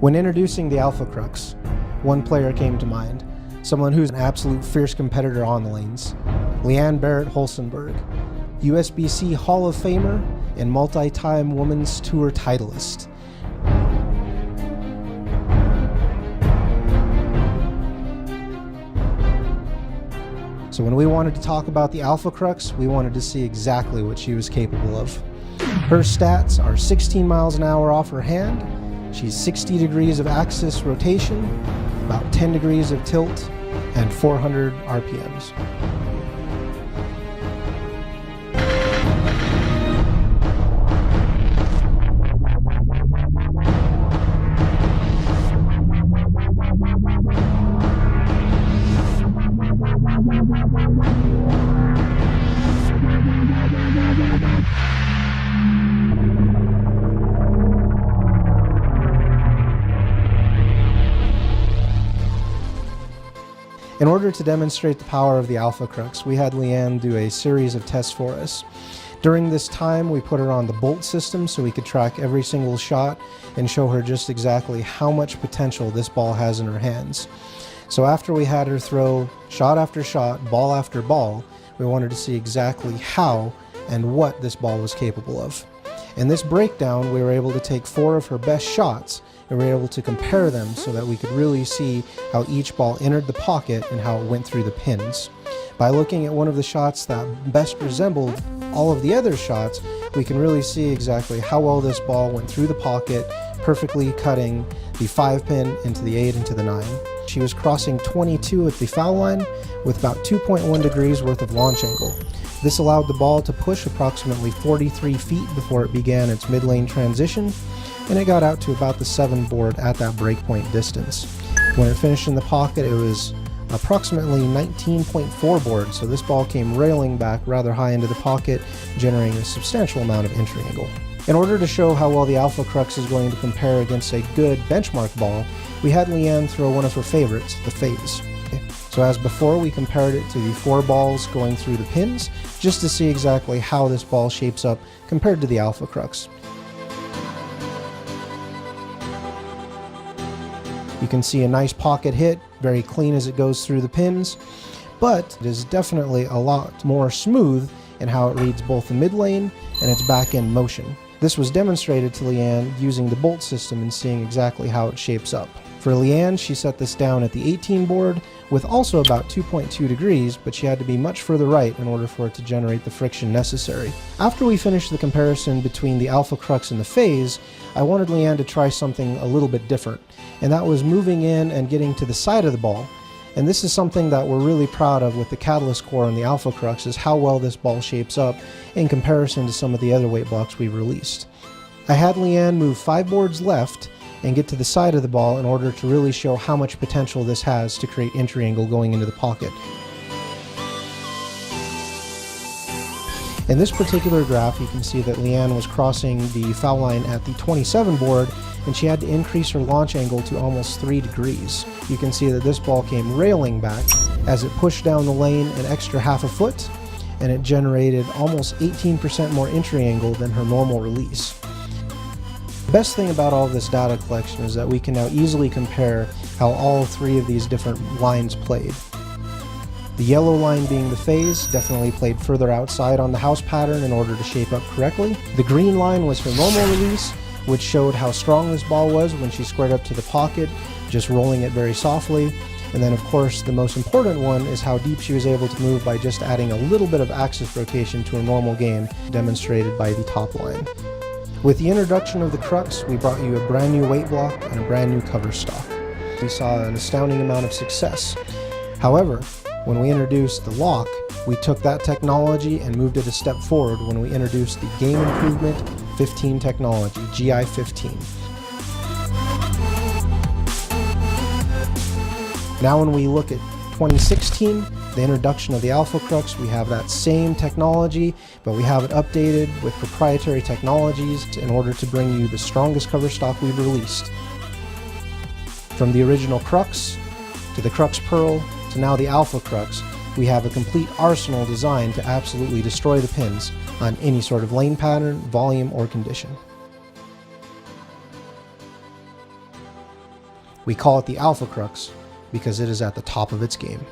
When introducing the Alpha Crux, one player came to mind, someone who's an absolute fierce competitor on the lanes, Leanne Barrett-Holstenberg, USBC Hall of Famer and multi-time Women's Tour titleist. So when we wanted to talk about the Alpha Crux, we wanted to see exactly what she was capable of. Her stats are 16 miles an hour off her hand, she's 60 degrees of axis rotation, about 10 degrees of tilt, and 400 RPMs. In order to demonstrate the power of the Alpha Crux, we had Leanne do a series of tests for us. During this time, we put her on the bolt system so we could track every single shot and show her just exactly how much potential this ball has in her hands. So after we had her throw shot after shot, ball after ball, we wanted to see exactly how and what this ball was capable of. In this breakdown, we were able to take 4 of her best shots and we were able to compare them so that we could really see how each ball entered the pocket and how it went through the pins. By looking at one of the shots that best resembled all of the other shots, we can really see exactly how well this ball went through the pocket, perfectly cutting the 5-pin into the 8 into the 9. She was crossing 22 at the foul line with about 2.1 degrees worth of launch angle. This allowed the ball to push approximately 43 feet before it began its mid-lane transition, and it got out to about the 7 board at that breakpoint distance. When it finished in the pocket, it was approximately 19.4 board, so this ball came railing back rather high into the pocket, generating a substantial amount of entry angle. In order to show how well the Alpha Crux is going to compare against a good benchmark ball, we had Leanne throw one of her favorites, the Phase. So as before, we compared it to the 4 balls going through the pins, just to see exactly how this ball shapes up compared to the Alpha Crux. You can see a nice pocket hit, very clean as it goes through the pins, but it is definitely a lot more smooth in how it reads both the mid lane and its back end motion. This was demonstrated to Leanne using the bolt system and seeing exactly how it shapes up. For Leanne, she set this down at the 18 board with also about 2.2 degrees, but she had to be much further right in order for it to generate the friction necessary. After we finished the comparison between the Alpha Crux and the Phase, I wanted Leanne to try something a little bit different, and that was moving in and getting to the side of the ball. And this is something that we're really proud of with the Catalyst Core and the Alpha Crux, is how well this ball shapes up in comparison to some of the other weight blocks we've released. I had Leanne move 5 boards left and get to the side of the ball in order to really show how much potential this has to create entry angle going into the pocket. In this particular graph, you can see that Leanne was crossing the foul line at the 27 board, and she had to increase her launch angle to almost 3 degrees. You can see that this ball came railing back as it pushed down the lane an extra half a foot, and it generated almost 18% more entry angle than her normal release. The best thing about all this data collection is that we can now easily compare how all 3 of these different lines played. The yellow line being the Phase definitely played further outside on the house pattern in order to shape up correctly. The green line was her normal release, which showed how strong this ball was when she squared up to the pocket, just rolling it very softly. And then of course the most important one is how deep she was able to move by just adding a little bit of axis rotation to her normal game, demonstrated by the top line. With the introduction of the Crux, we brought you a brand new weight block and a brand new cover stock. We saw an astounding amount of success. However, when we introduced the lock, we took that technology and moved it a step forward when we introduced the Game Improvement 15 technology, GI15. Now when we look at 2016, the introduction of the Alpha Crux, we have that same technology, but we have it updated with proprietary technologies in order to bring you the strongest cover stock we've released. From the original Crux, to the Crux Pearl, to now the Alpha Crux, we have a complete arsenal designed to absolutely destroy the pins on any sort of lane pattern, volume, or condition. We call it the Alpha Crux because it is at the top of its game.